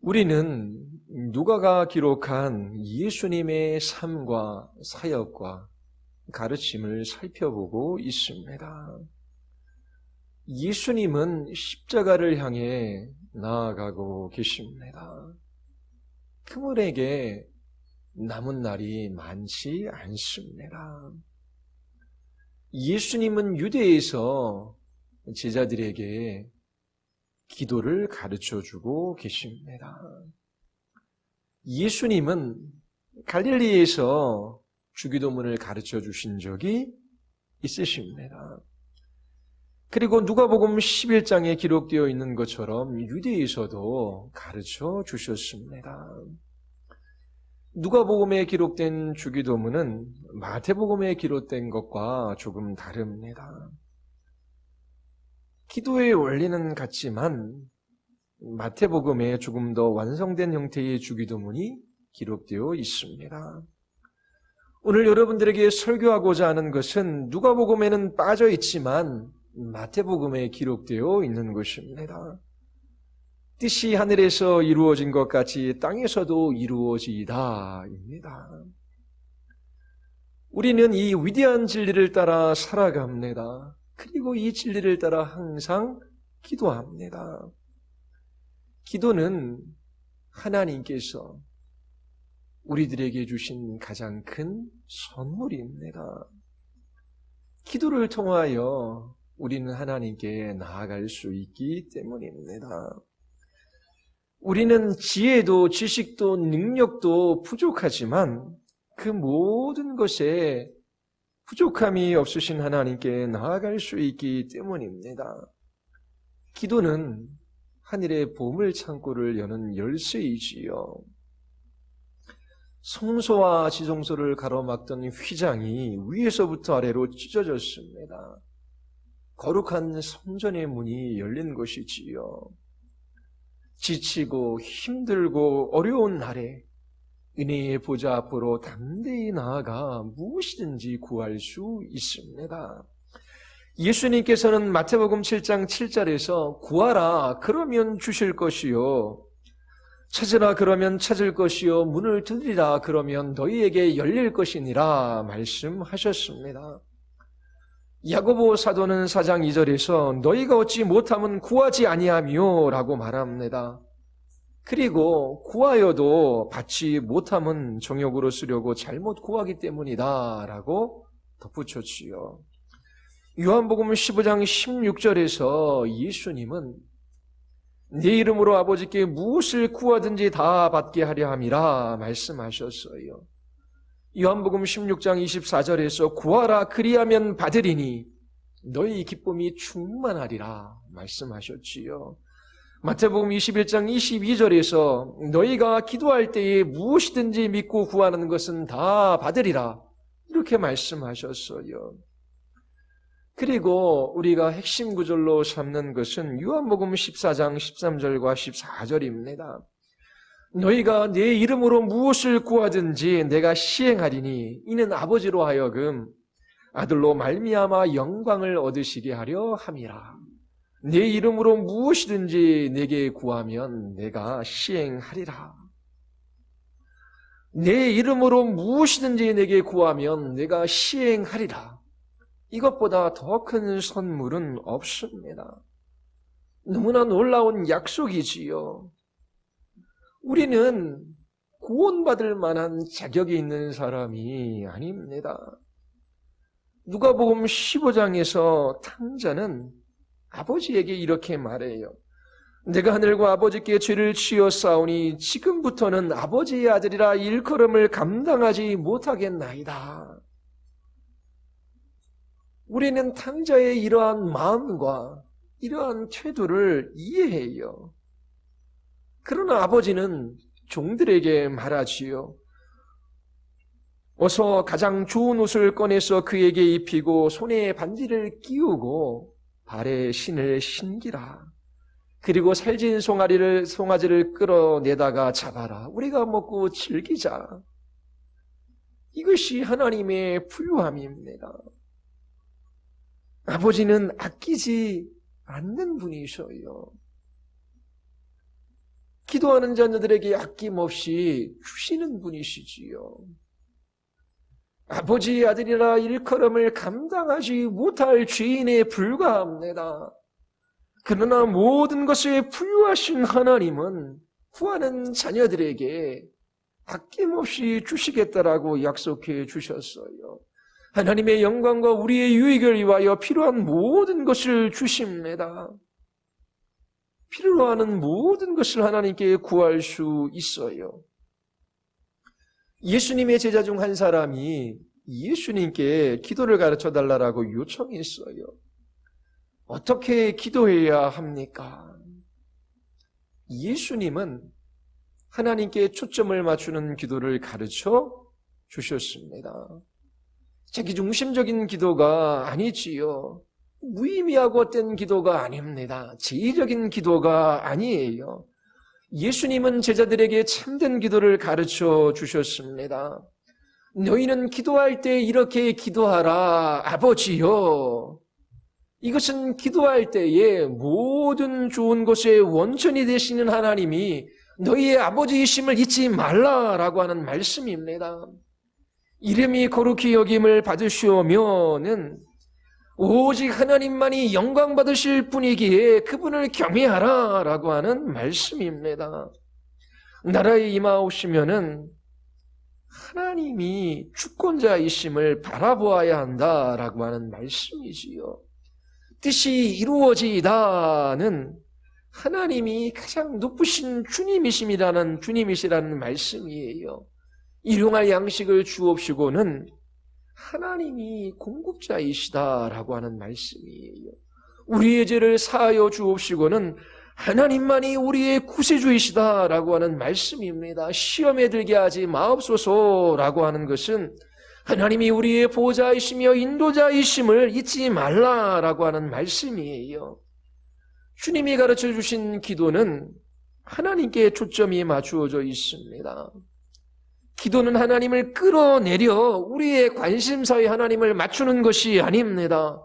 우리는 누가가 기록한 예수님의 삶과 사역과 가르침을 살펴보고 있습니다. 예수님은 십자가를 향해 나아가고 계십니다. 그분에게 남은 날이 많지 않습니다. 예수님은 유대에서 제자들에게 기도를 가르쳐주고 계십니다. 예수님은 갈릴리에서 주기도문을 가르쳐 주신 적이 있으십니다. 그리고 누가복음 11장에 기록되어 있는 것처럼 유대에서도 가르쳐 주셨습니다. 누가복음에 기록된 주기도문은 마태복음에 기록된 것과 조금 다릅니다. 기도의 원리는 같지만 마태복음에 조금 더 완성된 형태의 주기도문이 기록되어 있습니다. 오늘 여러분들에게 설교하고자 하는 것은 누가복음에는 빠져 있지만 마태복음에 기록되어 있는 것입니다. 뜻이 하늘에서 이루어진 것 같이 땅에서도 이루어지이다입니다. 우리는 이 위대한 진리를 따라 살아갑니다. 그리고 이 진리를 따라 항상 기도합니다. 기도는 하나님께서 우리들에게 주신 가장 큰 선물입니다. 기도를 통하여 우리는 하나님께 나아갈 수 있기 때문입니다. 우리는 지혜도 지식도 능력도 부족하지만 그 모든 것에 부족함이 없으신 하나님께 나아갈 수 있기 때문입니다. 기도는 하늘의 보물 창고를 여는 열쇠이지요. 성소와 지성소를 가로막던 휘장이 위에서부터 아래로 찢어졌습니다. 거룩한 성전의 문이 열린 것이지요. 지치고 힘들고 어려운 날에 은혜의 보좌 앞으로 담대히 나아가 무엇이든지 구할 수 있습니다. 예수님께서는 마태복음 7장 7절에서 구하라 그러면 주실 것이요 찾으라 그러면 찾을 것이요 문을 두드리라 그러면 너희에게 열릴 것이니라 말씀하셨습니다. 야고보 사도는 4장 2절에서 너희가 얻지 못하면 구하지 아니하며 라고 말합니다. 그리고 구하여도 받지 못하면 정욕으로 쓰려고 잘못 구하기 때문이다 라고 덧붙였지요. 요한복음 15장 16절에서 예수님은 내 이름으로 아버지께 무엇을 구하든지 다 받게 하려 함이라 말씀하셨어요. 요한복음 16장 24절에서 구하라 그리하면 받으리니 너희 기쁨이 충만하리라 말씀하셨지요. 마태복음 21장 22절에서 너희가 기도할 때에 무엇이든지 믿고 구하는 것은 다 받으리라 이렇게 말씀하셨어요. 그리고 우리가 핵심 구절로 삼는 것은 요한복음 14장 13절과 14절입니다. 너희가 내 이름으로 무엇을 구하든지 내가 시행하리니 이는 아버지로 하여금 아들로 말미암아 영광을 얻으시게 하려 함이라. 내 이름으로 무엇이든지 내게 구하면 내가 시행하리라. 내 이름으로 무엇이든지 내게 구하면 내가 시행하리라. 이것보다 더 큰 선물은 없습니다. 너무나 놀라운 약속이지요. 우리는 구원받을 만한 자격이 있는 사람이 아닙니다. 누가복음 15장에서 탕자는 아버지에게 이렇게 말해요. 내가 하늘과 아버지께 죄를 지었사오니 지금부터는 아버지의 아들이라 일컬음을 감당하지 못하겠나이다. 우리는 탕자의 이러한 마음과 이러한 태도를 이해해요. 그러나 아버지는 종들에게 말하지요. 어서 가장 좋은 옷을 꺼내서 그에게 입히고 손에 반지를 끼우고 발에 신을 신기라. 그리고 살진 송아지를 끌어내다가 잡아라. 우리가 먹고 즐기자. 이것이 하나님의 부유함입니다. 아버지는 아끼지 않는 분이셔요. 기도하는 자녀들에게 아낌없이 주시는 분이시지요. 아버지의 아들이라 일컬음을 감당하지 못할 죄인에 불과합니다. 그러나 모든 것을 부유하신 하나님은 구하는 자녀들에게 아낌없이 주시겠다라고 약속해 주셨어요. 하나님의 영광과 우리의 유익을 위하여 필요한 모든 것을 주십니다. 필요로 하는 모든 것을 하나님께 구할 수 있어요. 예수님의 제자 중 한 사람이 예수님께 기도를 가르쳐 달라고 요청했어요. 어떻게 기도해야 합니까? 예수님은 하나님께 초점을 맞추는 기도를 가르쳐 주셨습니다. 자기중심적인 기도가 아니지요. 무의미하고 헛된 기도가 아닙니다. 제의적인 기도가 아니에요. 예수님은 제자들에게 참된 기도를 가르쳐 주셨습니다. 너희는 기도할 때 이렇게 기도하라. 아버지요. 이것은 기도할 때에 모든 좋은 것의 원천이 되시는 하나님이 너희의 아버지이심을 잊지 말라라고 하는 말씀입니다. 이름이 거룩히 여김을 받으시오면은 오직 하나님만이 영광 받으실 분이기에 그분을 경외하라 라고 하는 말씀입니다. 나라에 임하오시면은 하나님이 주권자이심을 바라보아야 한다라고 하는 말씀이지요. 뜻이 이루어지다는 하나님이 가장 높으신 주님이시라는 말씀이에요. 일용할 양식을 주옵시고는 하나님이 공급자이시다라고 하는 말씀이에요. 우리의 죄를 사하여 주옵시고는 하나님만이 우리의 구세주이시다라고 하는 말씀입니다. 시험에 들게 하지 마옵소서라고 하는 것은 하나님이 우리의 보호자이시며 인도자이심을 잊지 말라라고 하는 말씀이에요. 주님이 가르쳐 주신 기도는 하나님께 초점이 맞추어져 있습니다. 기도는 하나님을 끌어내려 우리의 관심사에 하나님을 맞추는 것이 아닙니다.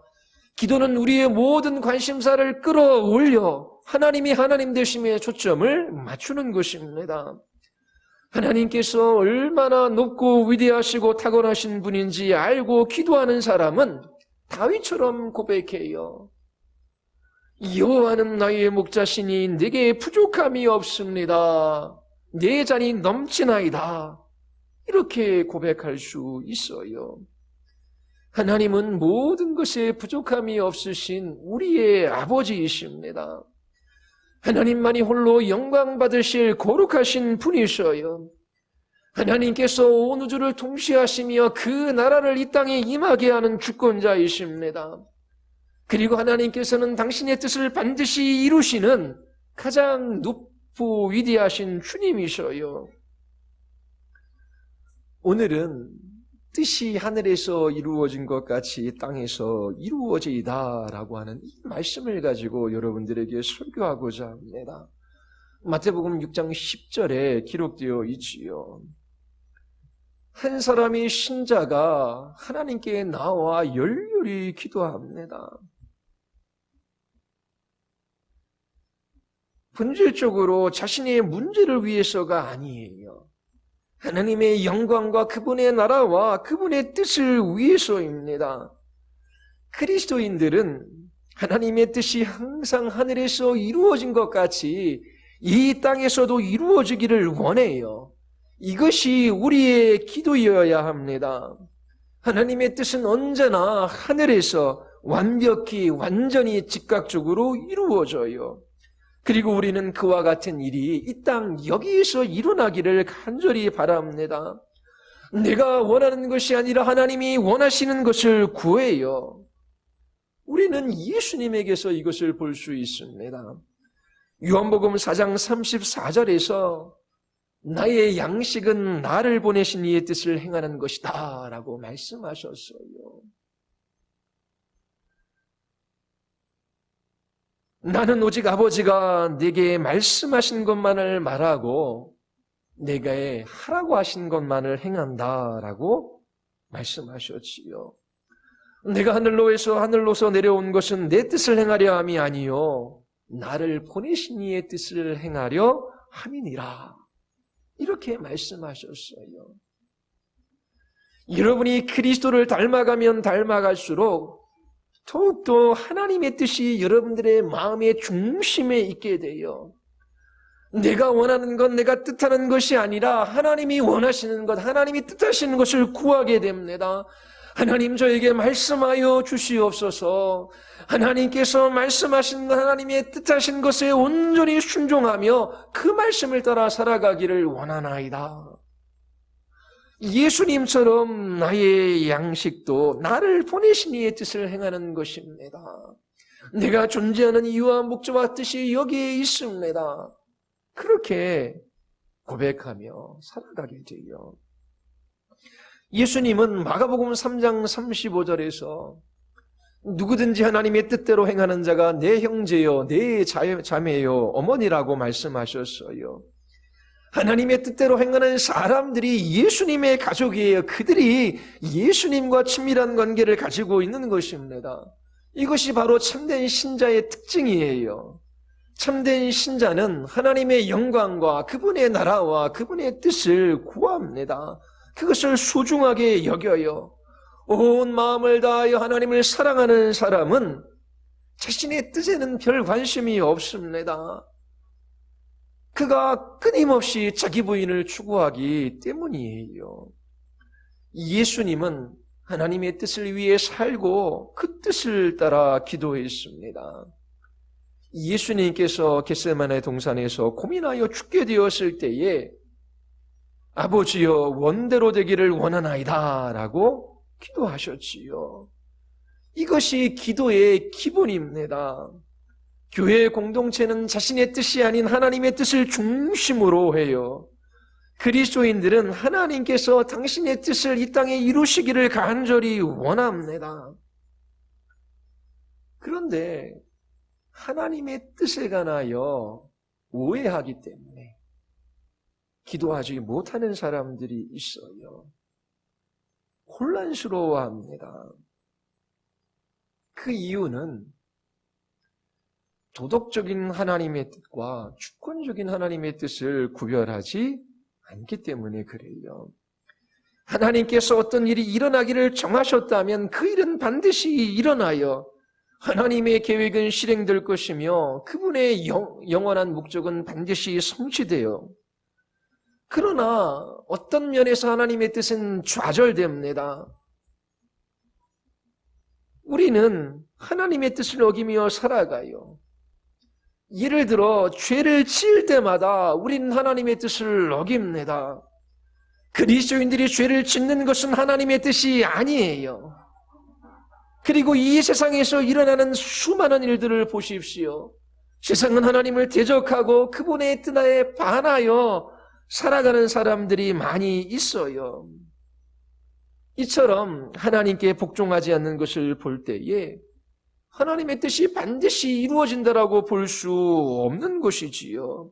기도는 우리의 모든 관심사를 끌어올려 하나님이 하나님 되심에 초점을 맞추는 것입니다. 하나님께서 얼마나 높고 위대하시고 탁월하신 분인지 알고 기도하는 사람은 다윗처럼 고백해요. 여호와는 나의 목자시니 내게 부족함이 없습니다. 내 잔이 넘치나이다. 이렇게 고백할 수 있어요. 하나님은 모든 것에 부족함이 없으신 우리의 아버지이십니다. 하나님만이 홀로 영광 받으실 거룩하신 분이셔요. 하나님께서 온 우주를 통치하시며 그 나라를 이 땅에 임하게 하는 주권자이십니다. 그리고 하나님께서는 당신의 뜻을 반드시 이루시는 가장 높고 위대하신 주님이셔요. 오늘은 뜻이 하늘에서 이루어진 것 같이 땅에서 이루어지이다라고 하는 이 말씀을 가지고 여러분들에게 설교하고자 합니다. 마태복음 6장 10절에 기록되어 있지요. 한 사람이 신자가 하나님께 나와 열렬히 기도합니다. 본질적으로 자신의 문제를 위해서가 아니에요. 하나님의 영광과 그분의 나라와 그분의 뜻을 위해서입니다. 그리스도인들은 하나님의 뜻이 항상 하늘에서 이루어진 것 같이 이 땅에서도 이루어지기를 원해요. 이것이 우리의 기도여야 합니다. 하나님의 뜻은 언제나 하늘에서 완벽히 완전히 즉각적으로 이루어져요. 그리고 우리는 그와 같은 일이 이 땅 여기에서 일어나기를 간절히 바랍니다. 내가 원하는 것이 아니라 하나님이 원하시는 것을 구해요. 우리는 예수님에게서 이것을 볼 수 있습니다. 요한복음 4장 34절에서 나의 양식은 나를 보내신 이의 뜻을 행하는 것이다 라고 말씀하셨어요. 나는 오직 아버지가 내게 말씀하신 것만을 말하고 내가 하라고 하신 것만을 행한다라고 말씀하셨지요. 내가 하늘로서 내려온 것은 내 뜻을 행하려 함이 아니요 나를 보내신 이의 뜻을 행하려 함이니라. 이렇게 말씀하셨어요. 여러분이 그리스도를 닮아가면 닮아갈수록 더욱더 하나님의 뜻이 여러분들의 마음의 중심에 있게 돼요. 내가 원하는 것, 내가 뜻하는 것이 아니라 하나님이 원하시는 것, 하나님이 뜻하시는 것을 구하게 됩니다. 하나님 저에게 말씀하여 주시옵소서. 하나님께서 말씀하신 것, 하나님의 뜻하신 것에 온전히 순종하며 그 말씀을 따라 살아가기를 원하나이다. 예수님처럼 나의 양식도 나를 보내신 이의 뜻을 행하는 것입니다. 내가 존재하는 이유와 목적과 뜻이 여기에 있습니다. 그렇게 고백하며 살아가게 돼요. 예수님은 마가복음 3장 35절에서 누구든지 하나님의 뜻대로 행하는 자가 내 형제요, 내 자매요, 어머니라고 말씀하셨어요. 하나님의 뜻대로 행하는 사람들이 예수님의 가족이에요. 그들이 예수님과 친밀한 관계를 가지고 있는 것입니다. 이것이 바로 참된 신자의 특징이에요. 참된 신자는 하나님의 영광과 그분의 나라와 그분의 뜻을 구합니다. 그것을 소중하게 여겨요. 온 마음을 다하여 하나님을 사랑하는 사람은 자신의 뜻에는 별 관심이 없습니다. 그가 끊임없이 자기 부인을 추구하기 때문이에요. 예수님은 하나님의 뜻을 위해 살고 그 뜻을 따라 기도했습니다. 예수님께서 겟세마네 동산에서 고민하여 죽게 되었을 때에 아버지여 원대로 되기를 원하나이다 라고 기도하셨지요. 이것이 기도의 기본입니다. 교회 공동체는 자신의 뜻이 아닌 하나님의 뜻을 중심으로 해요. 그리스도인들은 하나님께서 당신의 뜻을 이 땅에 이루시기를 간절히 원합니다. 그런데 하나님의 뜻에 관하여 오해하기 때문에 기도하지 못하는 사람들이 있어요. 혼란스러워합니다. 그 이유는 도덕적인 하나님의 뜻과 주권적인 하나님의 뜻을 구별하지 않기 때문에 그래요. 하나님께서 어떤 일이 일어나기를 정하셨다면 그 일은 반드시 일어나요. 하나님의 계획은 실행될 것이며 그분의 영원한 목적은 반드시 성취돼요. 그러나 어떤 면에서 하나님의 뜻은 좌절됩니다. 우리는 하나님의 뜻을 어기며 살아가요. 예를 들어 죄를 지을 때마다 우리는 하나님의 뜻을 어깁니다. 그리스도인들이 죄를 짓는 것은 하나님의 뜻이 아니에요. 그리고 이 세상에서 일어나는 수많은 일들을 보십시오. 세상은 하나님을 대적하고 그분의 뜻에 반하여 살아가는 사람들이 많이 있어요. 이처럼 하나님께 복종하지 않는 것을 볼 때에 하나님의 뜻이 반드시 이루어진다라고 볼 수 없는 것이지요.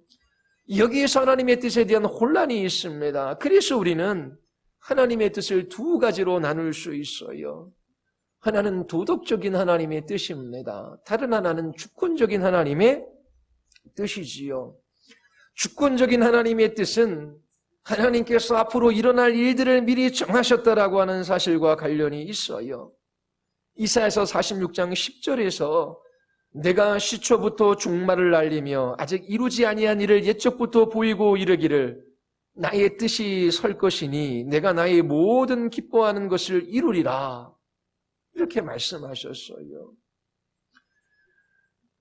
여기에서 하나님의 뜻에 대한 혼란이 있습니다. 그래서 우리는 하나님의 뜻을 두 가지로 나눌 수 있어요. 하나는 도덕적인 하나님의 뜻입니다. 다른 하나는 주권적인 하나님의 뜻이지요. 주권적인 하나님의 뜻은 하나님께서 앞으로 일어날 일들을 미리 정하셨다라고 하는 사실과 관련이 있어요. 이사야서 46장 10절에서 내가 시초부터 종말을 알리며 아직 이루지 아니한 일을 옛적부터 보이고 이르기를 나의 뜻이 설 것이니 내가 나의 모든 기뻐하는 것을 이루리라. 이렇게 말씀하셨어요.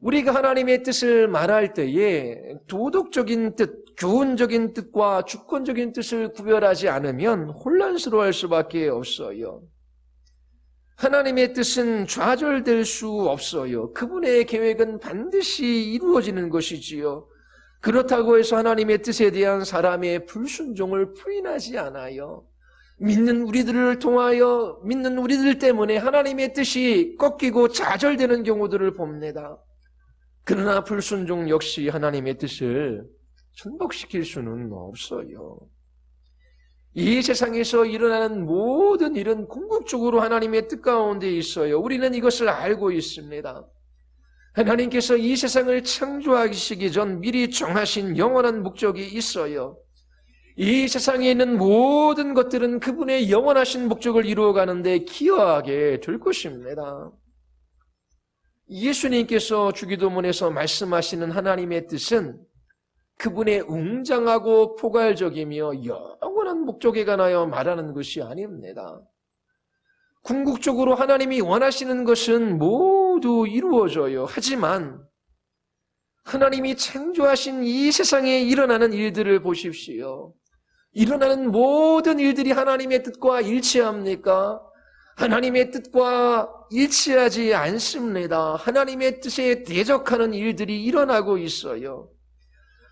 우리가 하나님의 뜻을 말할 때에 도덕적인 뜻, 교훈적인 뜻과 주권적인 뜻을 구별하지 않으면 혼란스러워할 수밖에 없어요. 하나님의 뜻은 좌절될 수 없어요. 그분의 계획은 반드시 이루어지는 것이지요. 그렇다고 해서 하나님의 뜻에 대한 사람의 불순종을 부인하지 않아요. 믿는 우리들을 통하여 믿는 우리들 때문에 하나님의 뜻이 꺾이고 좌절되는 경우들을 봅니다. 그러나 불순종 역시 하나님의 뜻을 전복시킬 수는 없어요. 이 세상에서 일어나는 모든 일은 궁극적으로 하나님의 뜻 가운데 있어요. 우리는 이것을 알고 있습니다. 하나님께서 이 세상을 창조하시기 전 미리 정하신 영원한 목적이 있어요. 이 세상에 있는 모든 것들은 그분의 영원하신 목적을 이루어가는데 기여하게 될 것입니다. 예수님께서 주기도문에서 말씀하시는 하나님의 뜻은 그분의 웅장하고 포괄적이며 영원한 목적에 관하여 말하는 것이 아닙니다. 궁극적으로 하나님이 원하시는 것은 모두 이루어져요. 하지만 하나님이 창조하신 이 세상에 일어나는 일들을 보십시오. 일어나는 모든 일들이 하나님의 뜻과 일치합니까? 하나님의 뜻과 일치하지 않습니다. 하나님의 뜻에 대적하는 일들이 일어나고 있어요.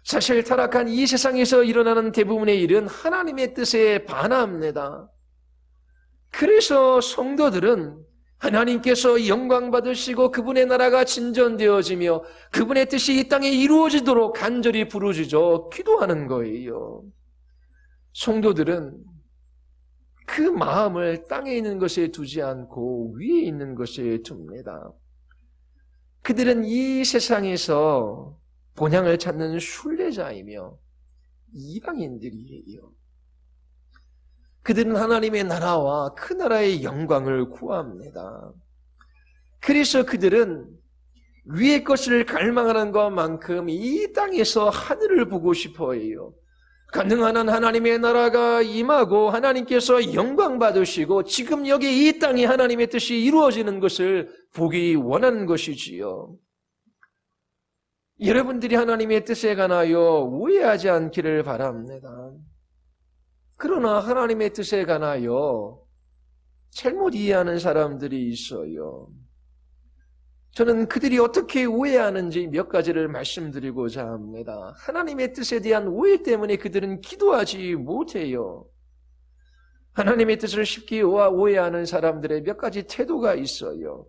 사실 타락한 이 세상에서 일어나는 대부분의 일은 하나님의 뜻에 반합니다. 그래서 성도들은 하나님께서 영광 받으시고 그분의 나라가 진전되어지며 그분의 뜻이 이 땅에 이루어지도록 간절히 부르짖어 기도하는 거예요. 성도들은 그 마음을 땅에 있는 것에 두지 않고 위에 있는 것에 둡니다. 그들은 이 세상에서 본향을 찾는 순례자이며 이방인들이에요. 그들은 하나님의 나라와 그 나라의 영광을 구합니다. 그래서 그들은 위의 것을 갈망하는 것만큼 이 땅에서 하늘을 보고 싶어 해요. 가능한 하나님의 나라가 임하고 하나님께서 영광 받으시고 지금 여기 이 땅에 하나님의 뜻이 이루어지는 것을 보기 원하는 것이지요. 여러분들이 하나님의 뜻에 관하여 오해하지 않기를 바랍니다. 그러나 하나님의 뜻에 관하여 잘못 이해하는 사람들이 있어요. 저는 그들이 어떻게 오해하는지 몇 가지를 말씀드리고자 합니다. 하나님의 뜻에 대한 오해 때문에 그들은 기도하지 못해요. 하나님의 뜻을 쉽게 오해하는 사람들의 몇 가지 태도가 있어요.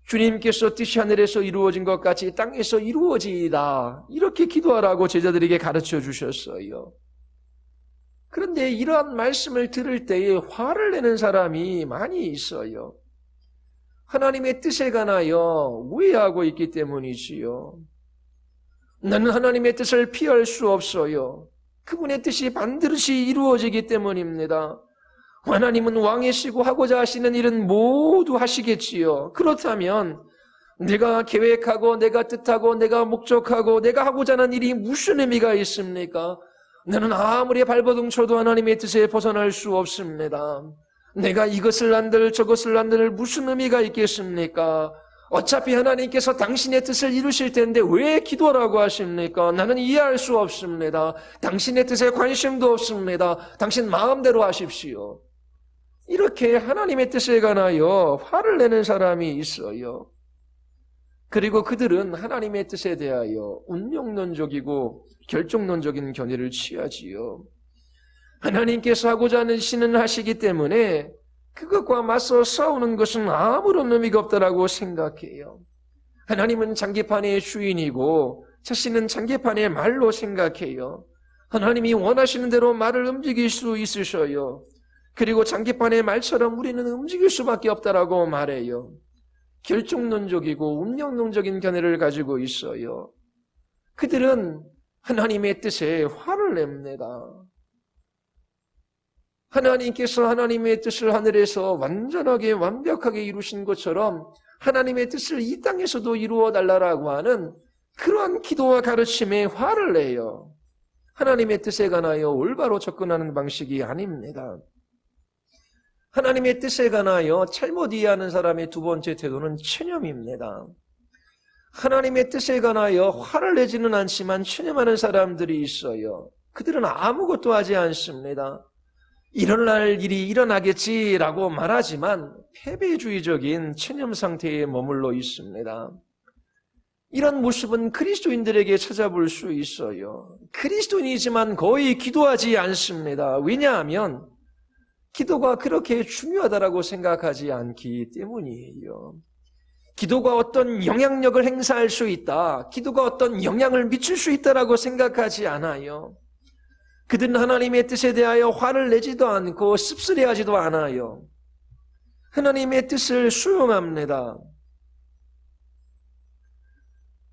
주님께서 뜻이 하늘에서 이루어진 것 같이 땅에서 이루어지이다, 이렇게 기도하라고 제자들에게 가르쳐 주셨어요. 그런데 이러한 말씀을 들을 때에 화를 내는 사람이 많이 있어요. 하나님의 뜻에 관하여 오해하고 있기 때문이지요. 나는 하나님의 뜻을 피할 수 없어요. 그분의 뜻이 반드시 이루어지기 때문입니다. 하나님은 왕이시고 하고자 하시는 일은 모두 하시겠지요. 그렇다면 내가 계획하고 내가 뜻하고 내가 목적하고 내가 하고자 하는 일이 무슨 의미가 있습니까? 나는 아무리 발버둥 쳐도 하나님의 뜻에 벗어날 수 없습니다. 내가 이것을 한들 저것을 한들 무슨 의미가 있겠습니까? 어차피 하나님께서 당신의 뜻을 이루실 텐데 왜 기도라고 하십니까? 나는 이해할 수 없습니다. 당신의 뜻에 관심도 없습니다. 당신 마음대로 하십시오. 이렇게 하나님의 뜻에 관하여 화를 내는 사람이 있어요. 그리고 그들은 하나님의 뜻에 대하여 운명론적이고 결정론적인 견해를 취하지요. 하나님께서 하고자 하시는 하시기 때문에 그것과 맞서 싸우는 것은 아무런 의미가 없다라고 생각해요. 하나님은 장기판의 주인이고 자신은 장기판의 말로 생각해요. 하나님이 원하시는 대로 말을 움직일 수 있으셔요. 그리고 장기판의 말처럼 우리는 움직일 수밖에 없다라고 말해요. 결정론적이고 운명론적인 견해를 가지고 있어요. 그들은 하나님의 뜻에 화를 냅니다. 하나님께서 하나님의 뜻을 하늘에서 완전하게 완벽하게 이루신 것처럼 하나님의 뜻을 이 땅에서도 이루어 달라고 하는 그러한 기도와 가르침에 화를 내요. 하나님의 뜻에 관하여 올바로 접근하는 방식이 아닙니다. 하나님의 뜻에 관하여 잘못 이해하는 사람의 두 번째 태도는 체념입니다. 하나님의 뜻에 관하여 화를 내지는 않지만 체념하는 사람들이 있어요. 그들은 아무것도 하지 않습니다. 일어날 일이 일어나겠지라고 말하지만 패배주의적인 체념 상태에 머물러 있습니다. 이런 모습은 그리스도인들에게 찾아볼 수 있어요. 그리스도인이지만 거의 기도하지 않습니다. 왜냐하면 기도가 그렇게 중요하다고 생각하지 않기 때문이에요. 기도가 어떤 영향력을 행사할 수 있다, 기도가 어떤 영향을 미칠 수 있다라고 생각하지 않아요. 그들은 하나님의 뜻에 대하여 화를 내지도 않고 씁쓸해하지도 않아요. 하나님의 뜻을 수용합니다.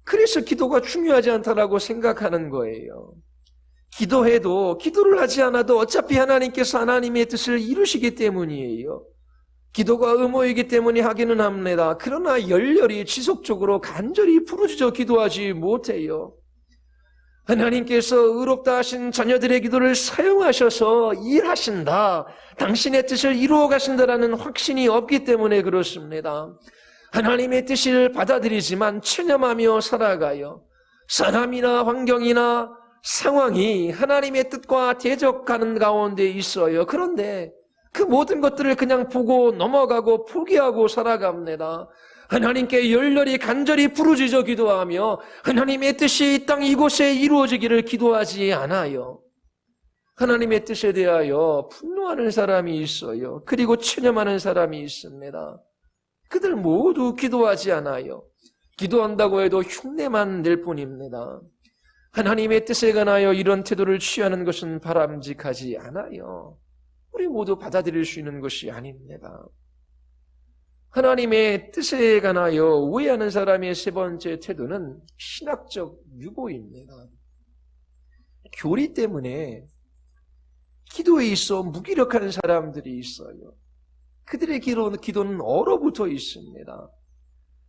그래서 기도가 중요하지 않다라고 생각하는 거예요. 기도해도 기도를 하지 않아도 어차피 하나님께서 하나님의 뜻을 이루시기 때문이에요. 기도가 의무이기 때문에 하기는 합니다. 그러나 열렬히 지속적으로 간절히 부르짖어 기도하지 못해요. 하나님께서 의롭다 하신 자녀들의 기도를 사용하셔서 일하신다, 당신의 뜻을 이루어 가신다라는 확신이 없기 때문에 그렇습니다. 하나님의 뜻을 받아들이지만 체념하며 살아가요. 사람이나 환경이나 상황이 하나님의 뜻과 대적하는 가운데 있어요. 그런데 그 모든 것들을 그냥 보고 넘어가고 포기하고 살아갑니다. 하나님께 열렬히 간절히 부르짖어 기도하며 하나님의 뜻이 이 땅 이곳에 이루어지기를 기도하지 않아요. 하나님의 뜻에 대하여 분노하는 사람이 있어요. 그리고 체념하는 사람이 있습니다. 그들 모두 기도하지 않아요. 기도한다고 해도 흉내만 낼 뿐입니다. 하나님의 뜻에 관하여 이런 태도를 취하는 것은 바람직하지 않아요. 우리 모두 받아들일 수 있는 것이 아닙니다. 하나님의 뜻에 관하여 오해하는 사람의 세 번째 태도는 신학적 유보입니다. 교리 때문에 기도에 있어 무기력한 사람들이 있어요. 그들의 기도는 얼어붙어 있습니다.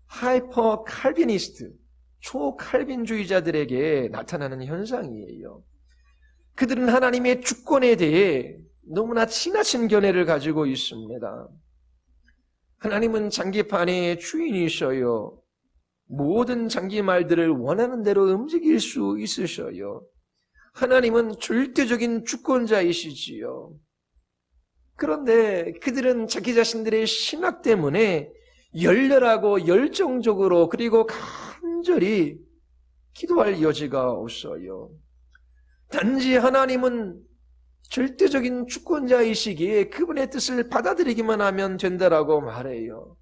하이퍼 칼비니스트, 초칼빈주의자들에게 나타나는 현상이에요. 그들은 하나님의 주권에 대해 너무나 지나친 견해를 가지고 있습니다. 하나님은 장기판의 주인이셔요. 모든 장기말들을 원하는 대로 움직일 수 있으셔요. 하나님은 절대적인 주권자이시지요. 그런데 그들은 자기 자신들의 신학 때문에 열렬하고 열정적으로 그리고 간절히 기도할 여지가 없어요. 단지 하나님은 절대적인 주권자이시기에 그분의 뜻을 받아들이기만 하면 된다라고 말해요.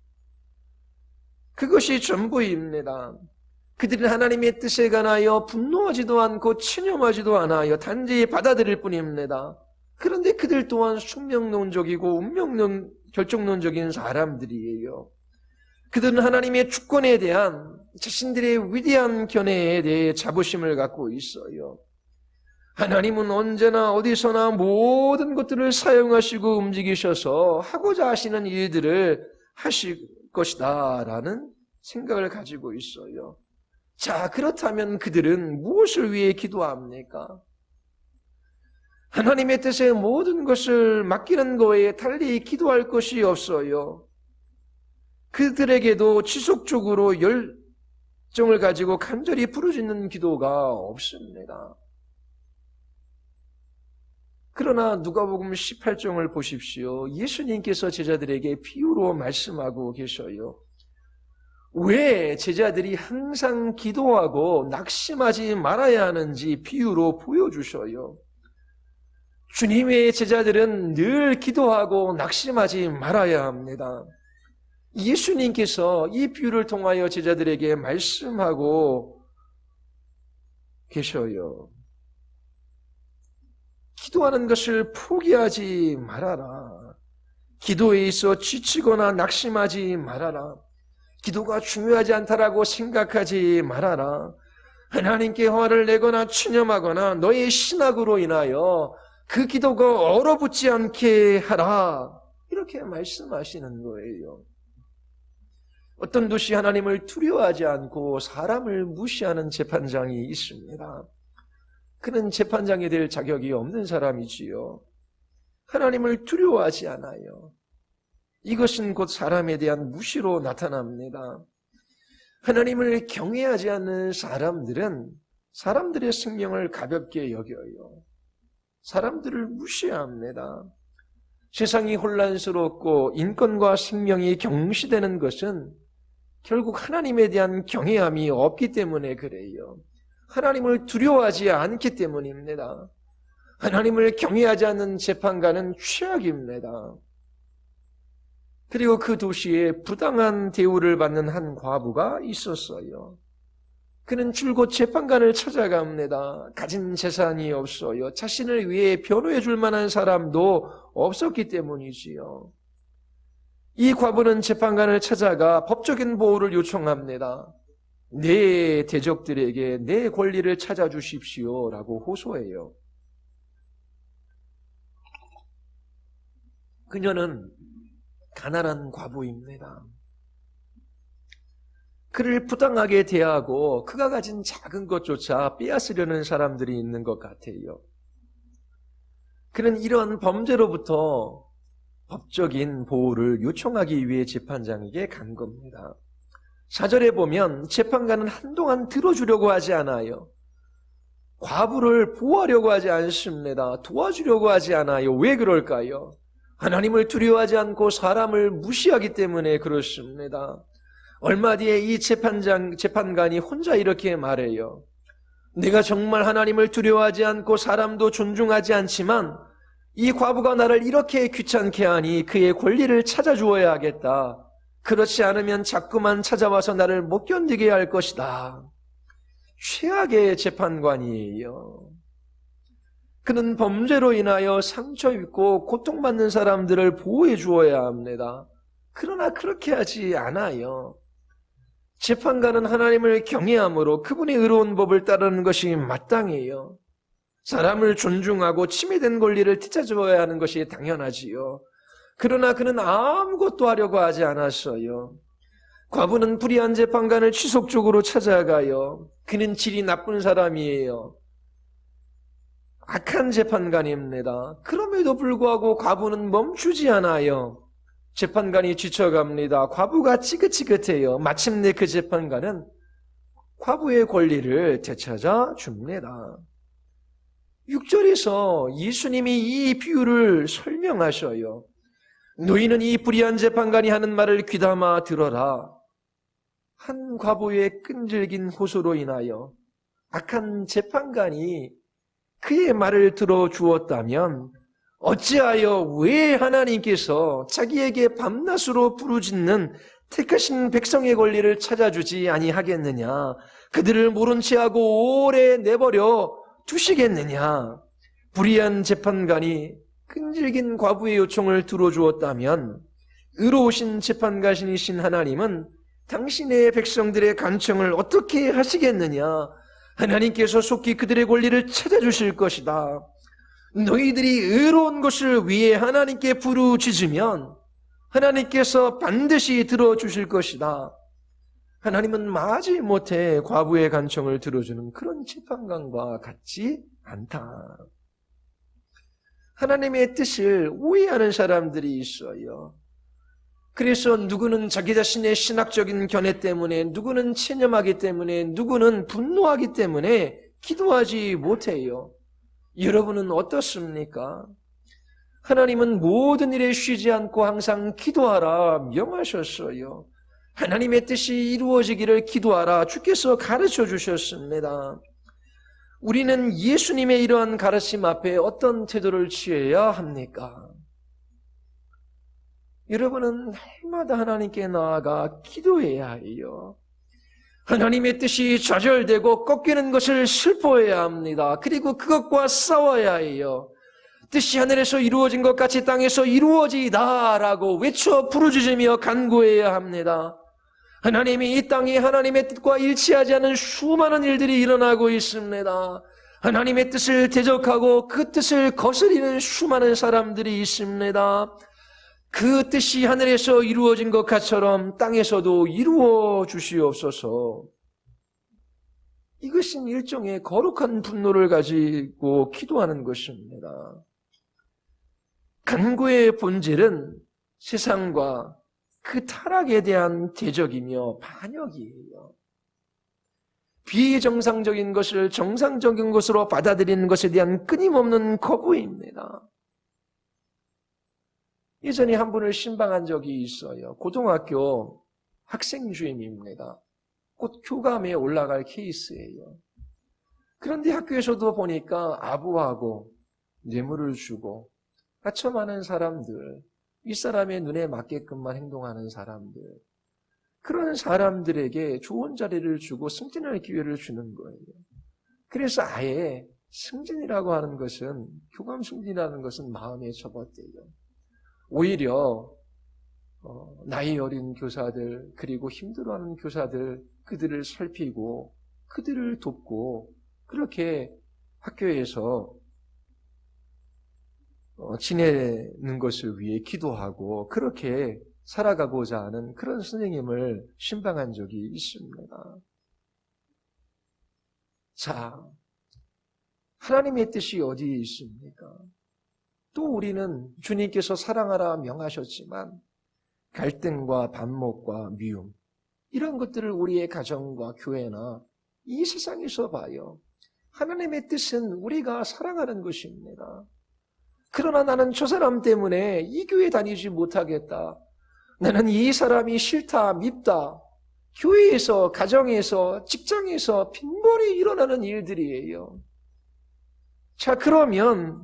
그것이 전부입니다. 그들은 하나님의 뜻에 관하여 분노하지도 않고 체념하지도 않아요. 단지 받아들일 뿐입니다. 그런데 그들 또한 숙명론적이고 결정론적인 사람들이에요. 그들은 하나님의 주권에 대한 자신들의 위대한 견해에 대해 자부심을 갖고 있어요. 하나님은 언제나 어디서나 모든 것들을 사용하시고 움직이셔서 하고자 하시는 일들을 하실 것이다 라는 생각을 가지고 있어요. 자, 그렇다면 그들은 무엇을 위해 기도합니까? 하나님의 뜻에 모든 것을 맡기는 거에 달리 기도할 것이 없어요. 그들에게도 지속적으로 열정을 가지고 간절히 부르짖는 기도가 없습니다. 그러나 누가복음 18장을 보십시오. 예수님께서 제자들에게 비유로 말씀하고 계셔요. 왜 제자들이 항상 기도하고 낙심하지 말아야 하는지 비유로 보여주셔요. 주님의 제자들은 늘 기도하고 낙심하지 말아야 합니다. 예수님께서 이 비유를 통하여 제자들에게 말씀하고 계셔요. 기도하는 것을 포기하지 말아라. 기도에 있어 지치거나 낙심하지 말아라. 기도가 중요하지 않다라고 생각하지 말아라. 하나님께 화를 내거나 체념하거나 너의 신학으로 인하여 그 기도가 얼어붙지 않게 하라. 이렇게 말씀하시는 거예요. 어떤 도시 하나님을 두려워하지 않고 사람을 무시하는 재판장이 있습니다. 그는 재판장이 될 자격이 없는 사람이지요. 하나님을 두려워하지 않아요. 이것은 곧 사람에 대한 무시로 나타납니다. 하나님을 경외하지 않는 사람들은 사람들의 생명을 가볍게 여겨요. 사람들을 무시합니다. 세상이 혼란스럽고 인권과 생명이 경시되는 것은 결국 하나님에 대한 경외함이 없기 때문에 그래요. 하나님을 두려워하지 않기 때문입니다. 하나님을 경외하지 않는 재판관은 최악입니다. 그리고 그 도시에 부당한 대우를 받는 한 과부가 있었어요. 그는 줄곧 재판관을 찾아갑니다. 가진 재산이 없어요. 자신을 위해 변호해 줄 만한 사람도 없었기 때문이지요. 이 과부는 재판관을 찾아가 법적인 보호를 요청합니다. 내 대적들에게 내 권리를 찾아주십시오라고 호소해요. 그녀는 가난한 과부입니다. 그를 부당하게 대하고 그가 가진 작은 것조차 빼앗으려는 사람들이 있는 것 같아요. 그는 이런 범죄로부터 법적인 보호를 요청하기 위해 재판장에게 간 겁니다. 4절에 보면 재판관은 한동안 들어주려고 하지 않아요. 과부를 보호하려고 하지 않습니다. 도와주려고 하지 않아요. 왜 그럴까요? 하나님을 두려워하지 않고 사람을 무시하기 때문에 그렇습니다. 얼마 뒤에 이 재판관이 혼자 이렇게 말해요. 내가 정말 하나님을 두려워하지 않고 사람도 존중하지 않지만 이 과부가 나를 이렇게 귀찮게 하니 그의 권리를 찾아주어야 하겠다. 그렇지 않으면 자꾸만 찾아와서 나를 못 견디게 할 것이다. 최악의 재판관이에요. 그는 범죄로 인하여 상처 입고 고통받는 사람들을 보호해 주어야 합니다. 그러나 그렇게 하지 않아요. 재판관은 하나님을 경외함으로 그분의 의로운 법을 따르는 것이 마땅해요. 사람을 존중하고 침해된 권리를 되찾아줘야 하는 것이 당연하지요. 그러나 그는 아무것도 하려고 하지 않았어요. 과부는 불의한 재판관을 지속적으로 찾아가요. 그는 질이 나쁜 사람이에요. 악한 재판관입니다. 그럼에도 불구하고 과부는 멈추지 않아요. 재판관이 지쳐갑니다. 과부가 지긋지긋해요. 마침내 그 재판관은 과부의 권리를 되찾아 줍니다. 6절에서 예수님이 이 비유를 설명하셔요. 너희는 이 불의한 재판관이 하는 말을 귀담아 들어라. 한 과부의 끈질긴 호소로 인하여 악한 재판관이 그의 말을 들어주었다면 어찌하여 왜 하나님께서 자기에게 밤낮으로 부르짖는 택하신 백성의 권리를 찾아주지 아니하겠느냐? 그들을 모른 채 하고 오래 내버려 두시겠느냐? 불의한 재판관이 끈질긴 과부의 요청을 들어주었다면 의로우신 재판관이신 하나님은 당신의 백성들의 간청을 어떻게 하시겠느냐? 하나님께서 속히 그들의 권리를 찾아주실 것이다. 너희들이 의로운 것을 위해 하나님께 부르짖으면 하나님께서 반드시 들어주실 것이다. 하나님은 마지못해 과부의 간청을 들어주는 그런 재판관과 같지 않다. 하나님의 뜻을 오해하는 사람들이 있어요. 그래서 누구는 자기 자신의 신학적인 견해 때문에, 누구는 체념하기 때문에, 누구는 분노하기 때문에 기도하지 못해요. 여러분은 어떻습니까? 하나님은 모든 일에 쉬지 않고 항상 기도하라 명하셨어요. 하나님의 뜻이 이루어지기를 기도하라 주께서 가르쳐 주셨습니다. 우리는 예수님의 이러한 가르침 앞에 어떤 태도를 취해야 합니까? 여러분은 날마다 하나님께 나아가 기도해야 해요. 하나님의 뜻이 좌절되고 꺾이는 것을 슬퍼해야 합니다. 그리고 그것과 싸워야 해요. 뜻이 하늘에서 이루어진 것 같이 땅에서 이루어지다라고 외쳐 부르짖으며 간구해야 합니다. 하나님이 이 땅에 하나님의 뜻과 일치하지 않은 수많은 일들이 일어나고 있습니다. 하나님의 뜻을 대적하고 그 뜻을 거스리는 수많은 사람들이 있습니다. 그 뜻이 하늘에서 이루어진 것처럼 땅에서도 이루어 주시옵소서. 이것은 일종의 거룩한 분노를 가지고 기도하는 것입니다. 간구의 본질은 세상과 그 타락에 대한 대적이며 반역이에요. 비정상적인 것을 정상적인 것으로 받아들이는 것에 대한 끊임없는 거부입니다. 예전에 한 분을 신방한 적이 있어요. 고등학교 학생 주임입니다. 곧 교감에 올라갈 케이스예요. 그런데 학교에서도 보니까 아부하고 뇌물을 주고 하찮은 사람들, 윗사람의 눈에 맞게끔만 행동하는 사람들, 그런 사람들에게 좋은 자리를 주고 승진할 기회를 주는 거예요. 그래서 아예 승진이라고 하는 것은, 교감 승진이라는 것은 마음에 접었대요. 오히려 나이 어린 교사들, 그리고 힘들어하는 교사들, 그들을 살피고 그들을 돕고 그렇게 학교에서 지내는 것을 위해 기도하고 그렇게 살아가고자 하는 그런 선생님을 신방한 적이 있습니다. 자, 하나님의 뜻이 어디에 있습니까? 또 우리는 주님께서 사랑하라 명하셨지만 갈등과 반목과 미움 이런 것들을 우리의 가정과 교회나 이 세상에서 봐요. 하나님의 뜻은 우리가 사랑하는 것입니다. 그러나 나는 저 사람 때문에 이 교회 다니지 못하겠다. 나는 이 사람이 싫다, 밉다. 교회에서, 가정에서, 직장에서 빈번히 일어나는 일들이에요. 자, 그러면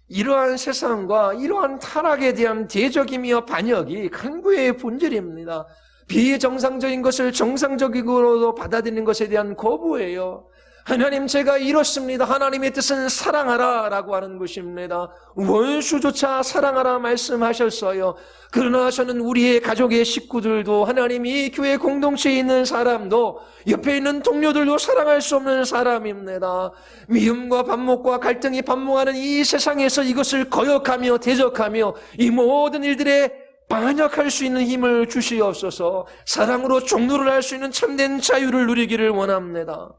이러한 세상과 이러한 타락에 대한 대적이며 반역이 간구의 본질입니다. 비정상적인 것을 정상적으로 받아들이는 것에 대한 거부예요. 하나님, 제가 이렇습니다. 하나님의 뜻은 사랑하라 라고 하는 것입니다. 원수조차 사랑하라 말씀하셨어요. 그러나 저는 우리의 가족의 식구들도, 하나님이 교회 공동체에 있는 사람도, 옆에 있는 동료들도 사랑할 수 없는 사람입니다. 미움과 반목과 갈등이 반복하는 이 세상에서 이것을 거역하며 대적하며 이 모든 일들에 반역할 수 있는 힘을 주시옵소서. 사랑으로 종로를 할 수 있는 참된 자유를 누리기를 원합니다.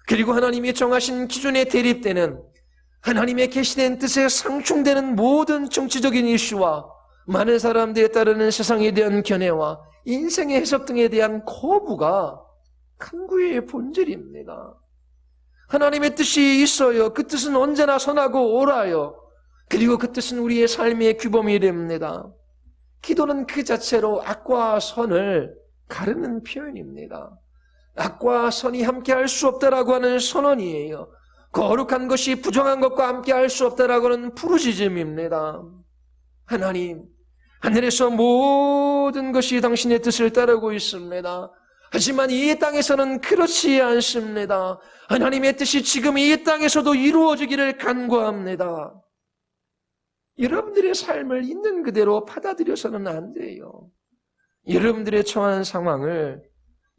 그리고 하나님이 정하신 기준에 대립되는, 하나님의 계시된 뜻에 상충되는 모든 정치적인 이슈와 많은 사람들에 따르는 세상에 대한 견해와 인생의 해석 등에 대한 거부가 간구의 본질입니다. 하나님의 뜻이 있어요. 그 뜻은 언제나 선하고 옳아요. 그리고 그 뜻은 우리의 삶의 규범이 됩니다. 기도는 그 자체로 악과 선을 가르는 표현입니다. 악과 선이 함께 할 수 없다라고 하는 선언이에요. 거룩한 것이 부정한 것과 함께 할 수 없다라고 하는 부르짖음입니다. 하나님, 하늘에서 모든 것이 당신의 뜻을 따르고 있습니다. 하지만 이 땅에서는 그렇지 않습니다. 하나님의 뜻이 지금 이 땅에서도 이루어지기를 간구합니다. 여러분들의 삶을 있는 그대로 받아들여서는 안 돼요. 여러분들의 처한 상황을,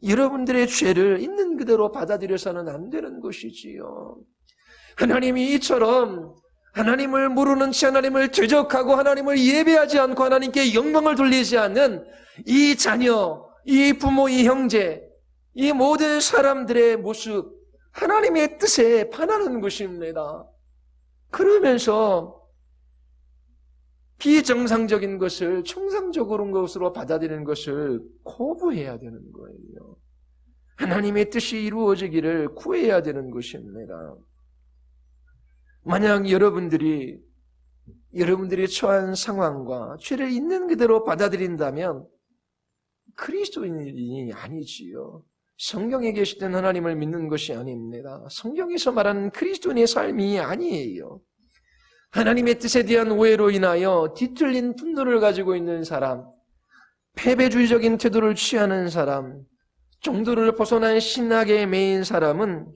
여러분들의 죄를 있는 그대로 받아들여서는 안 되는 것이지요. 하나님이 이처럼 하나님을 모르는 채 하나님을 대적하고 하나님을 예배하지 않고 하나님께 영광을 돌리지 않는 이 자녀, 이 부모, 이 형제, 이 모든 사람들의 모습, 하나님의 뜻에 반하는 것입니다. 그러면서 비정상적인 것을 정상적인 것으로 받아들이는 것을 거부해야 되는 거예요. 하나님의 뜻이 이루어지기를 구해야 되는 것입니다. 만약 여러분들이 처한 상황과 죄를 있는 그대로 받아들인다면 그리스도인이 아니지요. 성경에 계시던 하나님을 믿는 것이 아닙니다. 성경에서 말하는 그리스도인의 삶이 아니에요. 하나님의 뜻에 대한 오해로 인하여 뒤틀린 분노를 가지고 있는 사람, 패배주의적인 태도를 취하는 사람, 정도를 벗어난 신학에 매인 사람은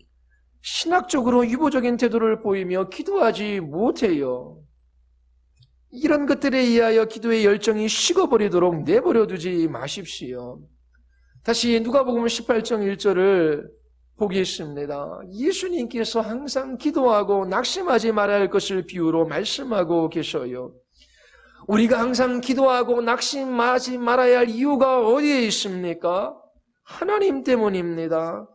신학적으로 유보적인 태도를 보이며 기도하지 못해요. 이런 것들에 의하여 기도의 열정이 식어버리도록 내버려두지 마십시오. 다시 누가복음 18장 1절을 보겠습니다. 예수님께서 항상 기도하고 낙심하지 말아야 할 것을 비유로 말씀하고 계셔요. 우리가 항상 기도하고 낙심하지 말아야 할 이유가 어디에 있습니까? 하나님 때문입니다.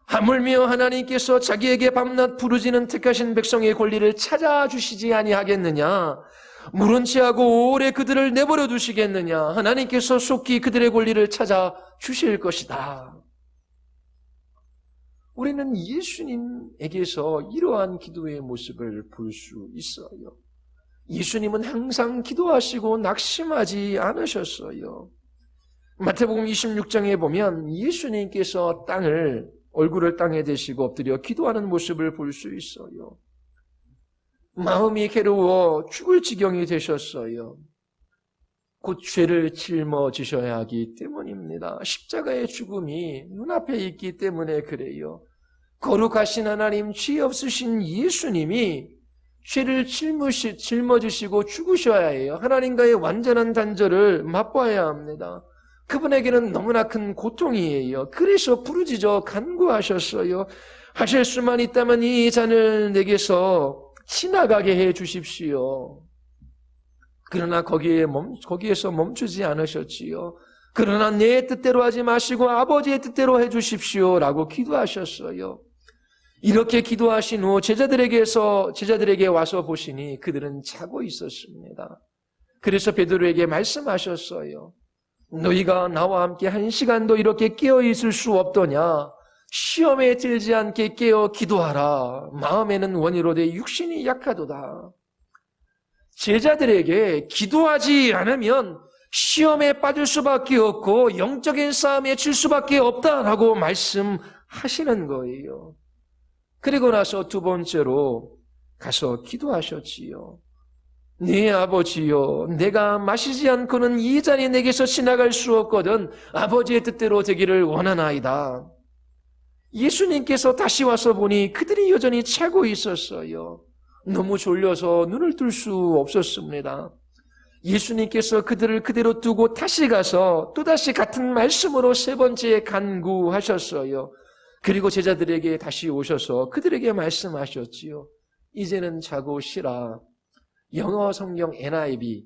하물며 하나님께서 자기에게 밤낮 부르짖는 택하신 백성의 권리를 찾아주시지 아니하겠느냐? 물은 채하고 오래 그들을 내버려 두시겠느냐? 하나님께서 속히 그들의 권리를 찾아주실 것이다. 우리는 예수님에게서 이러한 기도의 모습을 볼 수 있어요. 예수님은 항상 기도하시고 낙심하지 않으셨어요. 마태복음 26장에 보면 예수님께서 얼굴을 땅에 대시고 엎드려 기도하는 모습을 볼 수 있어요. 마음이 괴로워 죽을 지경이 되셨어요. 곧 죄를 짊어지셔야 하기 때문입니다. 십자가의 죽음이 눈앞에 있기 때문에 그래요. 거룩하신 하나님, 죄 없으신 예수님이 죄를 짊어지시고 죽으셔야 해요. 하나님과의 완전한 단절을 맛봐야 합니다. 그분에게는 너무나 큰 고통이에요. 그래서 부르짖어 간구하셨어요. 하실 수만 있다면 이 잔을 내게서 지나가게 해 주십시오. 그러나 거기에서 멈추지 않으셨지요. 그러나 내 뜻대로 하지 마시고 아버지의 뜻대로 해 주십시오라고 기도하셨어요. 이렇게 기도하신 후 제자들에게 와서 보시니 그들은 자고 있었습니다. 그래서 베드로에게 말씀하셨어요. 너희가 나와 함께 1시간도 이렇게 깨어 있을 수 없더냐? 시험에 들지 않게 깨어 기도하라. 마음에는 원이로되 육신이 약하도다. 제자들에게 기도하지 않으면 시험에 빠질 수밖에 없고 영적인 싸움에 질 수밖에 없다라고 말씀하시는 거예요. 그리고 나서 두 번째로 가서 기도하셨지요. 네 아버지요, 내가 마시지 않고는 이 잔이 내게서 지나갈 수 없거든 아버지의 뜻대로 되기를 원하나이다. 예수님께서 다시 와서 보니 그들이 여전히 자고 있었어요. 너무 졸려서 눈을 뜰 수 없었습니다. 예수님께서 그들을 그대로 두고 다시 가서 또다시 같은 말씀으로 세 번째 간구하셨어요. 그리고 제자들에게 다시 오셔서 그들에게 말씀하셨지요. 이제는 자고 쉬라. 영어 성경 NIV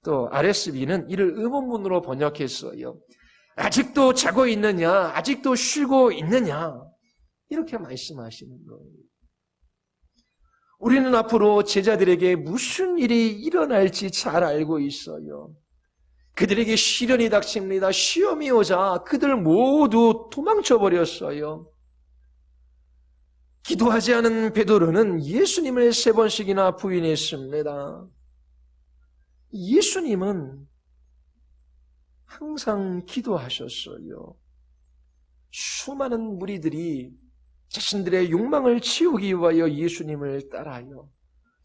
또 RSV는 이를 의문문으로 번역했어요. 아직도 자고 있느냐? 아직도 쉬고 있느냐? 이렇게 말씀하시는 거예요. 우리는 앞으로 제자들에게 무슨 일이 일어날지 잘 알고 있어요. 그들에게 시련이 닥칩니다. 시험이 오자 그들 모두 도망쳐버렸어요. 기도하지 않은 베드로는 예수님을 3번씩이나 부인했습니다. 예수님은 항상 기도하셨어요. 수많은 무리들이 자신들의 욕망을 채우기 위하여 예수님을 따라요.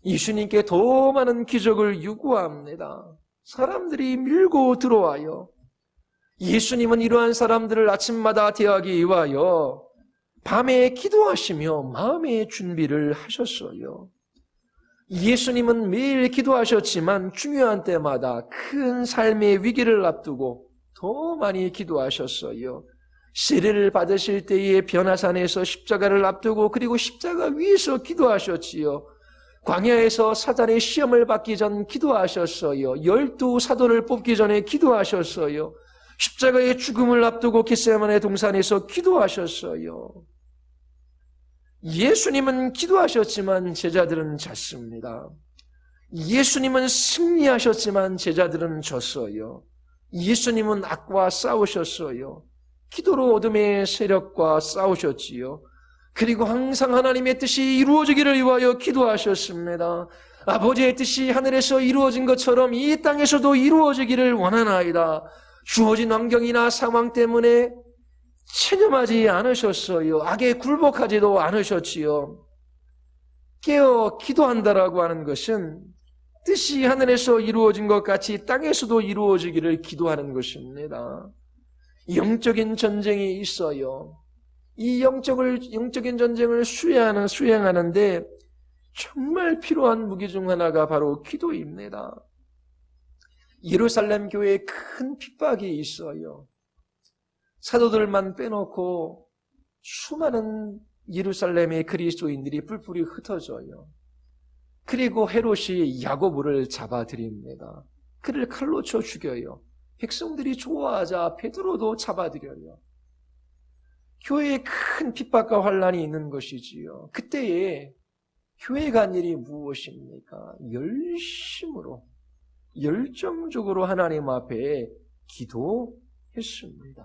예수님께 더 많은 기적을 요구합니다. 사람들이 밀고 들어와요. 예수님은 이러한 사람들을 아침마다 대하기 위하여 밤에 기도하시며 마음의 준비를 하셨어요. 예수님은 매일 기도하셨지만 중요한 때마다 큰 삶의 위기를 앞두고 더 많이 기도하셨어요. 세례를 받으실 때에 변화산에서 십자가를 앞두고 그리고 십자가 위에서 기도하셨지요. 광야에서 사단의 시험을 받기 전 기도하셨어요. 12 사도를 뽑기 전에 기도하셨어요. 십자가의 죽음을 앞두고 겟세마네 동산에서 기도하셨어요. 예수님은 기도하셨지만 제자들은 잤습니다. 예수님은 승리하셨지만 제자들은 졌어요. 예수님은 악과 싸우셨어요. 기도로 어둠의 세력과 싸우셨지요. 그리고 항상 하나님의 뜻이 이루어지기를 위하여 기도하셨습니다. 아버지의 뜻이 하늘에서 이루어진 것처럼 이 땅에서도 이루어지기를 원하나이다. 주어진 환경이나 상황 때문에 체념하지 않으셨어요. 악에 굴복하지도 않으셨지요. 깨어 기도한다라고 하는 것은 뜻이 하늘에서 이루어진 것 같이 땅에서도 이루어지기를 기도하는 것입니다. 영적인 전쟁이 있어요. 이 영적인 전쟁을 수행하는데 정말 필요한 무기 중 하나가 바로 기도입니다. 예루살렘 교회에 큰 핍박이 있어요. 사도들만 빼놓고 수많은 예루살렘의 그리스도인들이 뿔뿔이 흩어져요. 그리고 헤롯이 야고보를 잡아들입니다. 그를 칼로 쳐 죽여요. 백성들이 좋아하자 베드로도 잡아들여요. 교회에 큰 핍박과 환난이 있는 것이지요. 그때에 교회가 한 일이 무엇입니까? 열심으로 열정적으로 하나님 앞에 기도했습니다.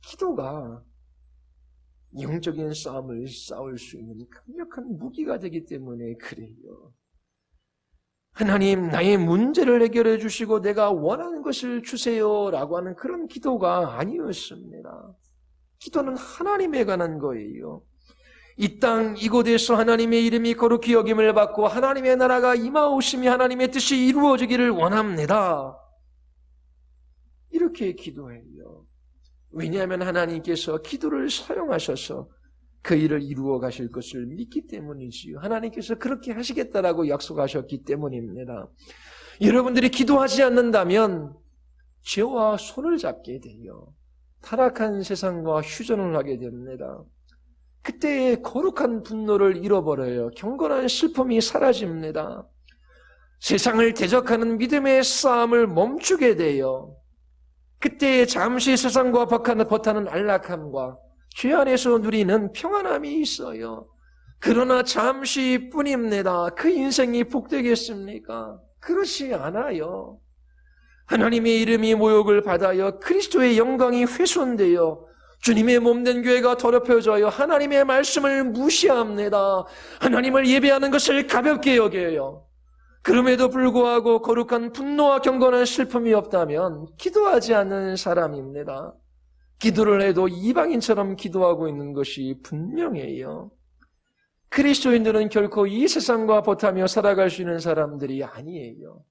기도가 영적인 싸움을 싸울 수 있는 강력한 무기가 되기 때문에 그래요. 하나님, 나의 문제를 해결해 주시고 내가 원하는 것을 주세요라고 하는 그런 기도가 아니었습니다. 기도는 하나님에 관한 거예요. 이 땅 이곳에서 하나님의 이름이 거룩히 여김을 받고 하나님의 나라가 임하오심이 하나님의 뜻이 이루어지기를 원합니다. 이렇게 기도해요. 왜냐하면 하나님께서 기도를 사용하셔서 그 일을 이루어 가실 것을 믿기 때문이지요. 하나님께서 그렇게 하시겠다라고 약속하셨기 때문입니다. 여러분들이 기도하지 않는다면 죄와 손을 잡게 되어 타락한 세상과 휴전을 하게 됩니다. 그때의 거룩한 분노를 잃어버려요. 경건한 슬픔이 사라집니다. 세상을 대적하는 믿음의 싸움을 멈추게 돼요. 그때 잠시 세상과 버타는 안락함과 죄 안에서 누리는 평안함이 있어요. 그러나 잠시뿐입니다. 그 인생이 복되겠습니까? 그렇지 않아요. 하나님의 이름이 모욕을 받아요. 그리스도의 영광이 훼손되어 주님의 몸된 교회가 더럽혀져요. 하나님의 말씀을 무시합니다. 하나님을 예배하는 것을 가볍게 여겨요. 그럼에도 불구하고 거룩한 분노와 경건한 슬픔이 없다면 기도하지 않는 사람입니다. 기도를 해도 이방인처럼 기도하고 있는 것이 분명해요. 그리스도인들은 결코 이 세상과 버타며 살아갈 수 있는 사람들이 아니에요.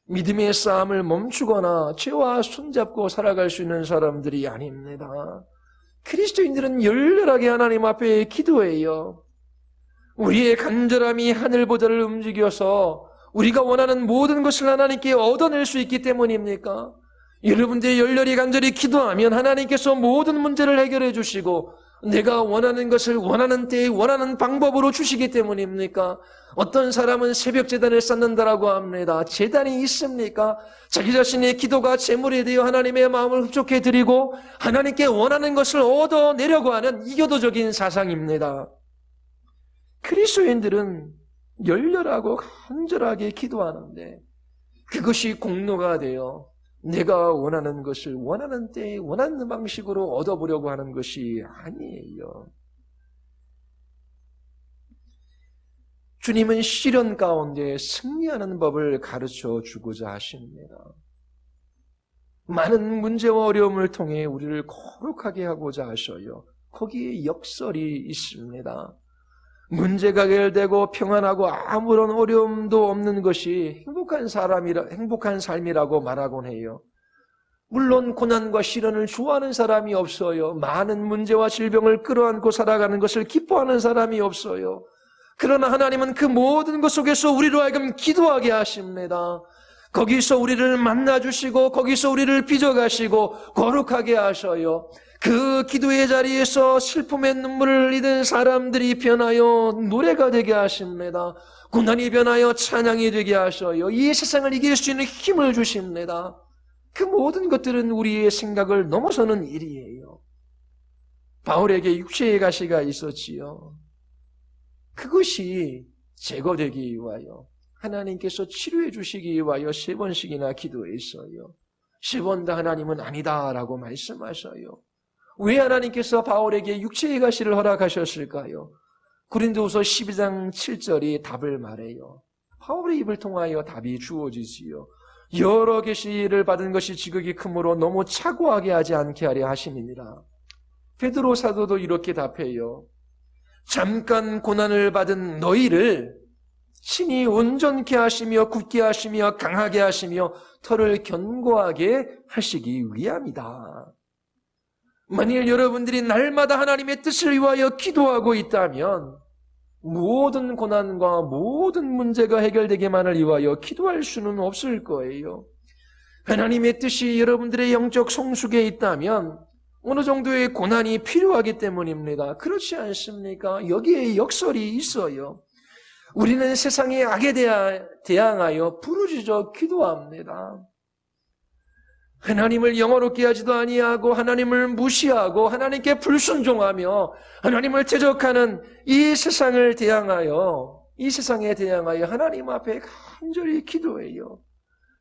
믿음의 싸움을 멈추거나 죄와 손잡고 살아갈 수 있는 사람들이 아닙니다. 그리스도인들은 열렬하게 하나님 앞에 기도해요. 우리의 간절함이 하늘보다를 움직여서 우리가 원하는 모든 것을 하나님께 얻어낼 수 있기 때문입니까? 여러분들이 열렬히 간절히 기도하면 하나님께서 모든 문제를 해결해 주시고 내가 원하는 것을 원하는 때에 원하는 방법으로 주시기 때문입니까? 어떤 사람은 새벽 제단을 쌓는다라고 합니다. 제단이 있습니까? 자기 자신의 기도가 제물이 되어 하나님의 마음을 흡족해 드리고 하나님께 원하는 것을 얻어내려고 하는 이교도적인 사상입니다. 그리스도인들은 열렬하고 간절하게 기도하는데 그것이 공로가 되어 내가 원하는 것을 원하는 때에 원하는 방식으로 얻어보려고 하는 것이 아니에요. 주님은 시련 가운데 승리하는 법을 가르쳐 주고자 하십니다. 많은 문제와 어려움을 통해 우리를 거룩하게 하고자 하셔요. 거기에 역설이 있습니다. 문제가 해결되고 평안하고 아무런 어려움도 없는 것이 행복한 삶이라고 말하곤 해요. 물론 고난과 시련을 좋아하는 사람이 없어요. 많은 문제와 질병을 끌어안고 살아가는 것을 기뻐하는 사람이 없어요. 그러나 하나님은 그 모든 것 속에서 우리로 하여금 기도하게 하십니다. 거기서 우리를 만나주시고 거기서 우리를 빚어가시고 거룩하게 하셔요. 그 기도의 자리에서 슬픔의 눈물을 흘리는 사람들이 변하여 노래가 되게 하십니다. 고난이 변하여 찬양이 되게 하셔요. 이 세상을 이길 수 있는 힘을 주십니다. 그 모든 것들은 우리의 생각을 넘어서는 일이에요. 바울에게 육체의 가시가 있었지요. 그것이 제거되기 위하여 하나님께서 치료해 주시기 위하여 3번씩이나 기도했어요. 3번 다 하나님은 아니다라고 말씀하셔요. 왜 하나님께서 바울에게 육체의 가시를 허락하셨을까요? 고린도후서 12장 7절이 답을 말해요. 바울의 입을 통하여 답이 주어지지요. 여러 계시를 받은 것이 지극히 크므로 너무 착오하게 하지 않게 하려 하심이니라. 베드로 사도도 이렇게 답해요. 잠깐 고난을 받은 너희를 신이 온전케 하시며 굳게 하시며 강하게 하시며 털을 견고하게 하시기 위함이다. 만일 여러분들이 날마다 하나님의 뜻을 위하여 기도하고 있다면 모든 고난과 모든 문제가 해결되기만을 위하여 기도할 수는 없을 거예요. 하나님의 뜻이 여러분들의 영적 성숙에 있다면 어느 정도의 고난이 필요하기 때문입니다. 그렇지 않습니까? 여기에 역설이 있어요. 우리는 세상의 악에 대항하여 부르짖어 기도합니다. 하나님을 영어롭게 하지도 아니하고 하나님을 무시하고 하나님께 불순종하며 하나님을 대적하는 이 세상에 대항하여 하나님 앞에 간절히 기도해요.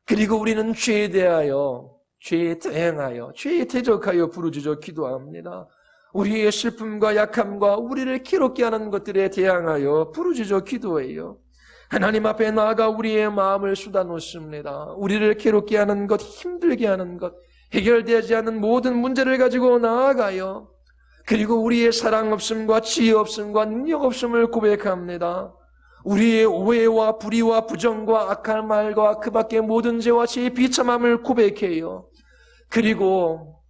그리고 우리는 죄에 대하여 죄에 대항하여 죄에 대적하여 부르짖어 기도합니다. 우리의 슬픔과 약함과 우리를 괴롭게 하는 것들에 대항하여 부르짖어 기도해요. 하나님 앞에 나아가 우리의 마음을 쏟아놓습니다. 우리를 괴롭게 하는 것, 힘들게 하는 것, 해결되지 않는 모든 문제를 가지고 나아가요. 그리고 우리의 사랑 없음과 지혜 없음과 능력 없음을 고백합니다. 우리의 오해와 불의와 부정과 악한 말과 그 밖의 모든 죄와 죄의 비참함을 고백해요. 그리고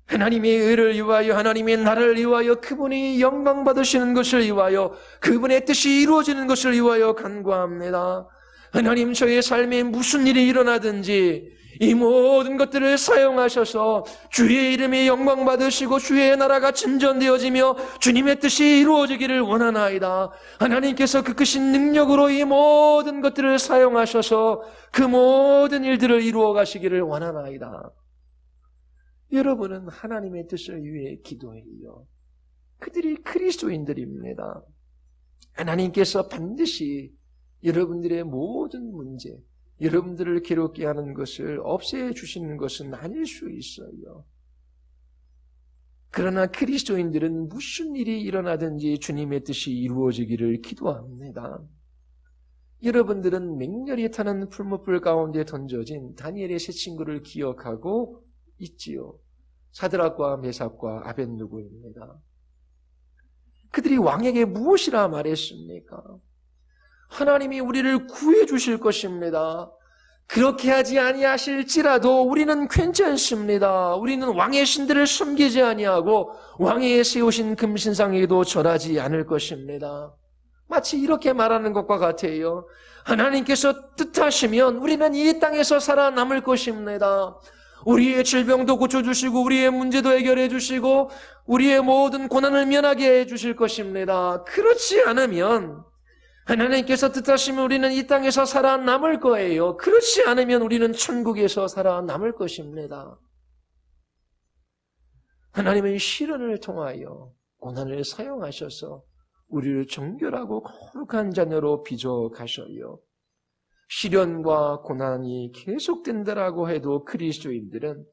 하나님의 의를 위하여, 하나님의 나라를 위하여, 그분이 영광 받으시는 것을 위하여, 그분의 뜻이 이루어지는 것을 위하여 간구합니다. 하나님, 저의 삶에 무슨 일이 일어나든지 이 모든 것들을 사용하셔서 주의 이름이 영광 받으시고 주의 나라가 진전되어지며 주님의 뜻이 이루어지기를 원하나이다. 하나님께서 그 크신 능력으로 이 모든 것들을 사용하셔서 그 모든 일들을 이루어 가시기를 원하나이다. 여러분은 하나님의 뜻을 위해 기도해요. 그들이 그리스도인들입니다. 하나님께서 반드시 여러분들의 모든 문제, 여러분들을 괴롭게 하는 것을 없애 주시는 것은 아닐 수 있어요. 그러나 그리스도인들은 무슨 일이 일어나든지 주님의 뜻이 이루어지기를 기도합니다. 여러분들은 맹렬히 타는 풀무불 가운데 던져진 다니엘의 세 친구를 기억하고 있지요. 사드락과 메삭과 아벳느고입니다. 그들이 왕에게 무엇이라 말했습니까? 하나님이 우리를 구해 주실 것입니다. 그렇게 하지 아니하실지라도 우리는 괜찮습니다. 우리는 왕의 신들을 섬기지 아니하고 왕의 세우신 금신상에도 절하지 않을 것입니다. 마치 이렇게 말하는 것과 같아요. 하나님께서 뜻하시면 우리는 이 땅에서 살아남을 것입니다. 우리의 질병도 고쳐주시고 우리의 문제도 해결해 주시고 우리의 모든 고난을 면하게 해주실 것입니다. 그렇지 않으면 하나님께서 뜻하시면 우리는 이 땅에서 살아남을 거예요. 그렇지 않으면 우리는 천국에서 살아남을 것입니다. 하나님은 시련을 통하여 고난을 사용하셔서 우리를 정결하고 거룩한 자녀로 빚어 가셔요. 시련과 고난이 계속된다라고 해도 그리스도인들은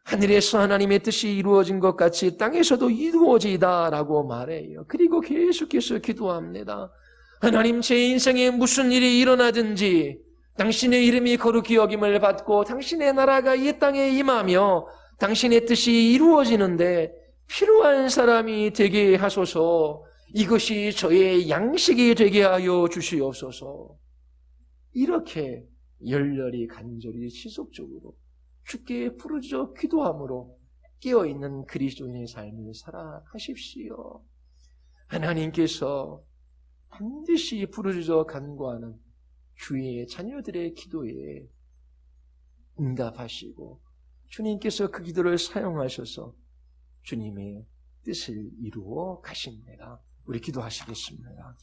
하늘에서 하나님의 뜻이 이루어진 것 같이 땅에서도 이루어지다라고 말해요. 그리고 계속해서 기도합니다. 하나님, 제 인생에 무슨 일이 일어나든지 당신의 이름이 거룩히 여김을 받고 당신의 나라가 이 땅에 임하며 당신의 뜻이 이루어지는데 필요한 사람이 되게 하소서. 이것이 저의 양식이 되게 하여 주시옵소서. 이렇게 열렬히 간절히 지속적으로 주께 부르짖어 기도함으로 깨어있는 그리스도인의 삶을 살아가십시오. 하나님께서 반드시 부르짖어 간구하는 주의 자녀들의 기도에 응답하시고 주님께서 그 기도를 사용하셔서 주님의 뜻을 이루어 가십니다. 우리 기도하시겠습니다.